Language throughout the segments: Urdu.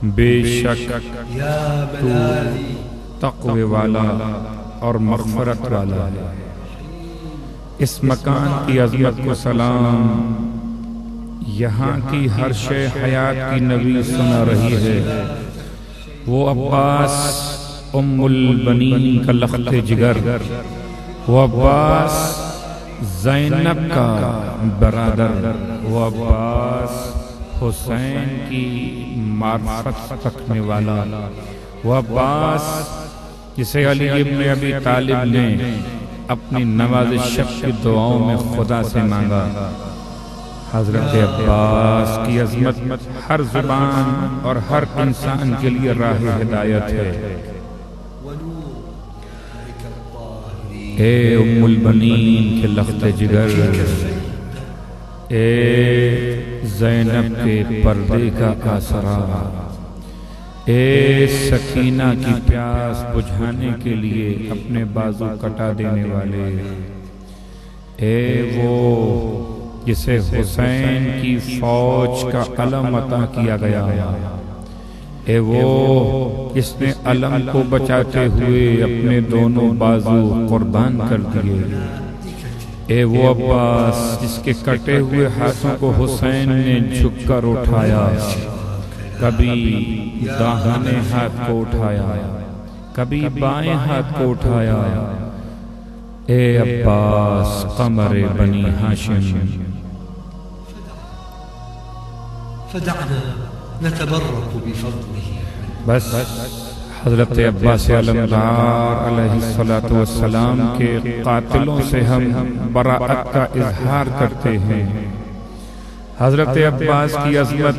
بے شک تو تقوی والا اور مغفرت والا ہے۔ اس مکان کی عظمت کو سلام، یہاں کی ہر شے حیات کی نوی سنا رہی ہے۔ وہ عباس ام البنین کا لخت جگر، وہ عباس زینب کا برادر، وہ عباس حسین کی معرفت رکھنے والا، وہ عباس جسے علی ابن ابی طالب نے اپنی نوازش کی دعاؤں میں خدا سے مانگا۔ حضرت عباس کی عظمت ہر زبان اور ہر انسان کے لیے راہ ہدایت ہے۔ اے ام البنین کے لخت جگر، اے زینب کے پردے کا آسرا، اے سکینہ کی پیاس بجھانے کے لیے اپنے بازو کٹا دینے والے، اے وہ جسے حسین کی فوج کا علم عطا کیا گیا، اے وہ جس نے علم کو بچاتے ہوئے اپنے دونوں بازو قربان کر دیے، اے وہ عباس جس کے کٹے ہوئے ہاتھوں کو حسین نے جھک کر اٹھایا، کبھی داہنے ہاتھ کو اٹھایا، کبھی بائیں ہاتھ کو اٹھایا۔ اے عباس قمر بنی ہاشم، فدعنا نتبرك بفضله۔ بس حضرت عباس علمدار علیہ السلام کے قاتلوں سے ہم براءت کا اظہار کرتے ہیں، حضرت عباس کی عظمت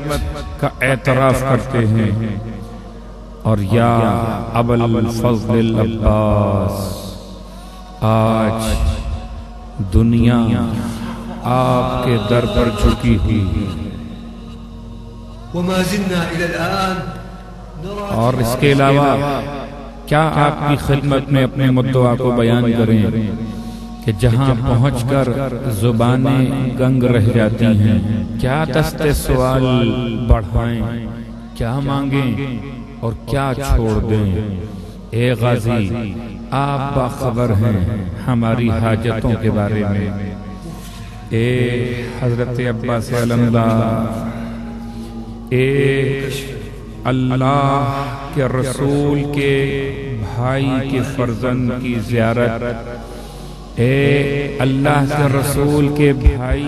کا اعتراف کرتے ہیں، اور یا ابا الفضل العباس، آج دنیا آپ کے در پر جھکی ہوئی، وما زلنا الى الان نرى، اور اس کے علاوہ کیا آپ کی خدمت میں اپنے مدعا کو بیان کریں کہ جہاں پہنچ کر زبانیں گنگ رہ جاتی ہیں، کیا دست سوال بڑھائیں، کیا مانگیں اور کیا چھوڑ دیں۔ اے غازی، آپ باخبر ہیں ہماری حاجتوں کے بارے میں۔ اے حضرت عباس علمدار، اے اللہ کے رسول کے بھائی کے فرزند کی زیارت، اے اللہ کے رسول کے بھائی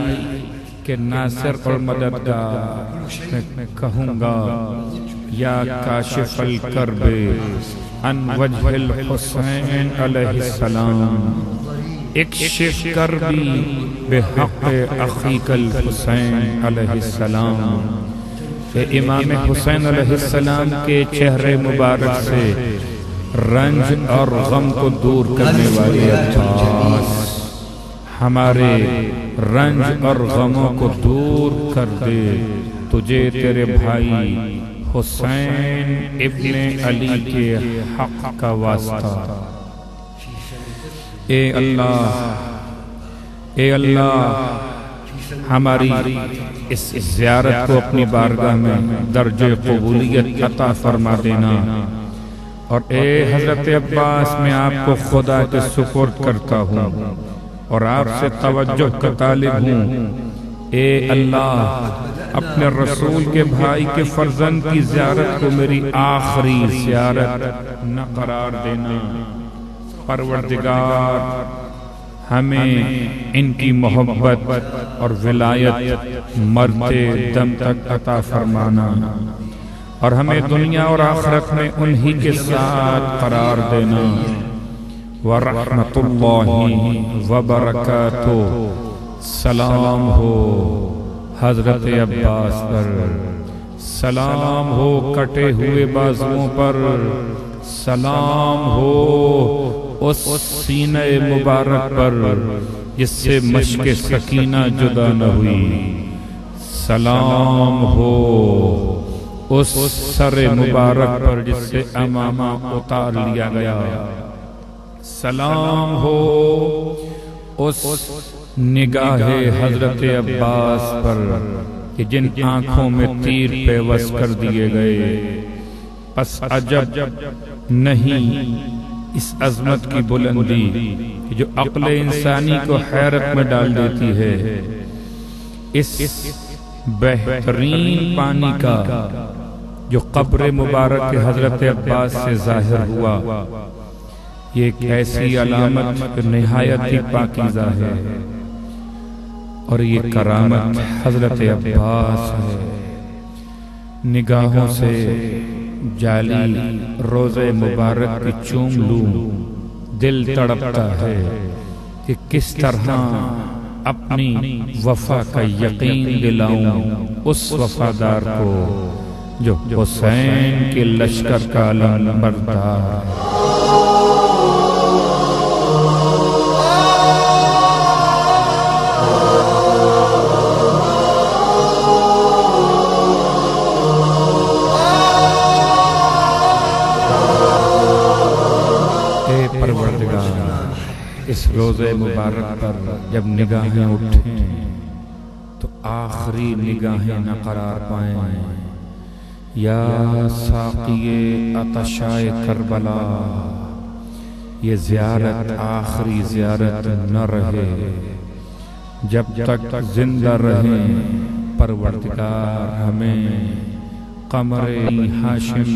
کے ناصر اور مددگار، میں کہوں گا یا کاشف الکرب عن وجہ الحسین علیہ السلام، اکشف کربی بحق اخیک الحسین علیہ السلام۔ اے امام حسین علیہ السلام کے چہرے مبارک سے رنج اور غم کو دور کرنے والے عباس، ہمارے رنج اور غموں کو دور کر دے، تجھے تیرے بھائی حسین ابن علی کے حق کا واسطہ۔ اے اللہ، اے اللہ، ہماری اس زیارت کو اپنی بارگاہ میں درجہ قبولیت عطا فرما دینا، اور اے حضرت عباس، میں آپ کو خدا کے سپرد کرتا ہوں اور آپ سے توجہ کا طالب ہوں۔ اے اللہ، اپنے رسول کے بھائی کے فرزند کی زیارت کو میری آخری زیارت نہ قرار دینا۔ پروردگار، ہمیں ان کی محبت اور ولایت مرتے دم تک عطا فرمانا، اور ہمیں دنیا اور آخرت میں انہی کے ساتھ قرار دینا۔ ورحمت اللہ وبرکاتہ، سلام ہو حضرت عباس پر، سلام ہو کٹے ہوئے بازوؤں پر، سلام ہو اس سینہ مبارک پر جس سے مشک سکینہ جدا نہ ہوئی، سلام ہو اس سر مبارک پر جس سے امامہ اتار لیا گیا، سلام ہو اس نگاہ حضرت عباس پر کہ جن آنکھوں میں تیر پیوست کر دیے گئے، پس عجب نہیں اس عظمت کی بلندی کہ جو عقل انسانی کو حیرت میں ڈال دیتی ہے۔ اس بہترین پانی کا جو قبر مبارک حضرت عباس سے ظاہر ہوا، یہ ایک ایسی علامت نہایت ہی پاکیزہ ہے، اور یہ کرامت حضرت عباس ہے۔ نگاہوں سے جالی روزے مبارک کی چوم لوں، دل تڑپتا ہے کہ کس طرح اپنی وفا کا یقین دلاؤں اس وفادار کو جو حسین کے لشکر کا علم بردار ہے۔ اس روزے مبارک پر جب نگاہیں اٹھیں تو آخری نگاہیں نہ قرار پائیں۔ یا ساقی عطشائے کربلا، یہ زیارت آخری زیارت نہ رہے، جب تک زندہ رہیں پروردگار ہمیں قمر ہاشم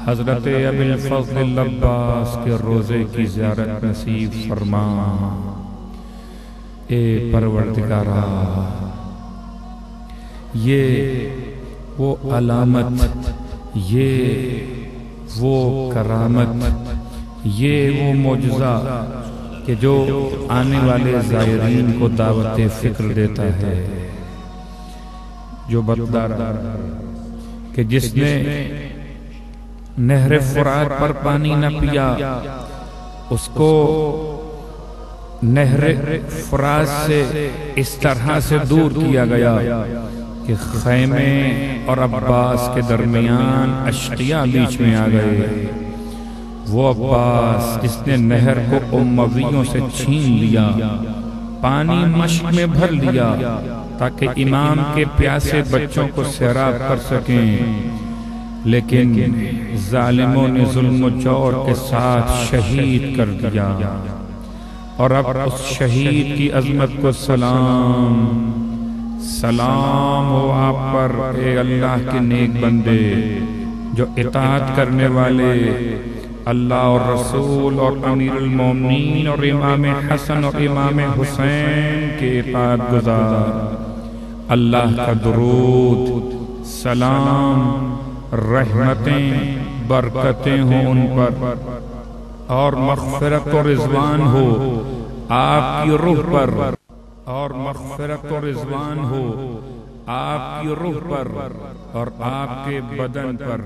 حضرت ابی الفضل عباس کے روزے کی زیارت نصیب فرما۔ اے پروردگارا، یہ وہ علامت، یہ وہ کرامت، یہ وہ معجزہ کہ جو آنے والے زائرین کو دعوت فکر دیتا ہے، جو بتلا رہا کہ جس نے نہر فرات پر پانی نہ پیا، اس کو نہر فرات سے اس طرح سے دور کیا گیا کہ خیمے اور عباس کے درمیان اشقیاء بیچ میں آ گئے۔ وہ عباس جس نے نہر کو امویوں سے چھین لیا، پانی مشک میں بھر لیا تاکہ امام کے پیاسے بچوں کو سیراب کر سکیں، لیکن ظالموں نے ظلم و جور کے ساتھ شہید کر دیا، اور اب اس شہید کی عظمت کو سلام سلام ہو آپ پر اے اللہ کے نیک بندے جو اطاعت کرنے والے اللہ اور رسول اور امیر المومنین اور امام حسن اور امام حسین کے اطاعت گزار۔ اللہ کا درود، سلام، رحمتیں، برکتیں ہوں ان پر، اور مغفرت و رضوان ہو آپ کی روح پر، اور مغفرت و رضوان ہو آپ کی روح پر اور آپ کے بدن پر۔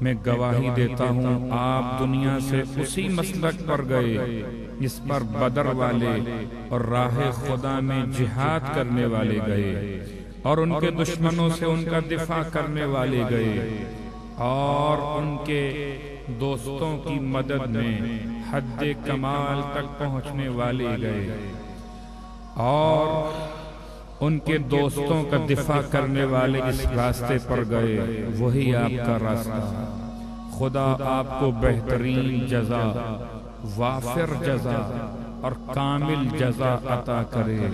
میں گواہی دیتا ہوں آپ دنیا سے اسی مسلک پر گئے جس پر بدر والے اور راہ خدا میں جہاد کرنے والے گئے، اور ان کے دشمنوں سے ان کا دفاع کرنے والے گئے، اور ان کے دوستوں کی مدد میں حد کمال تک پہنچنے والے گئے، اور ان کے دوستوں کا دفاع کرنے والے اس راستے پر گئے، وہی آپ کا راستہ۔ خدا آپ کو بہترین جزا، وافر جزا اور کامل جزا عطا کرے،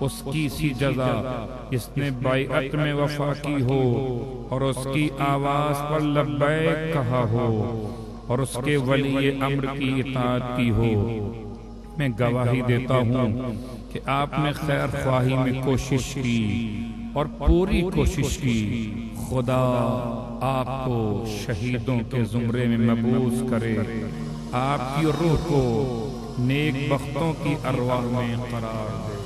اس کی سی جزا جس نے بیعت میں وفا کی ہو اور اس کی آواز پر لبیک کہا ہو اور اس کے ولی امر کی اطاعت کی ہو۔ میں گواہی دیتا ہوں کہ آپ نے خیر خواہی میں کوشش کی اور پوری کوشش کی۔ خدا آپ کو شہیدوں کے زمرے میں مبعوث کرے، آپ کی روح کو نیک بختوں کی ارواح میں قرار دے۔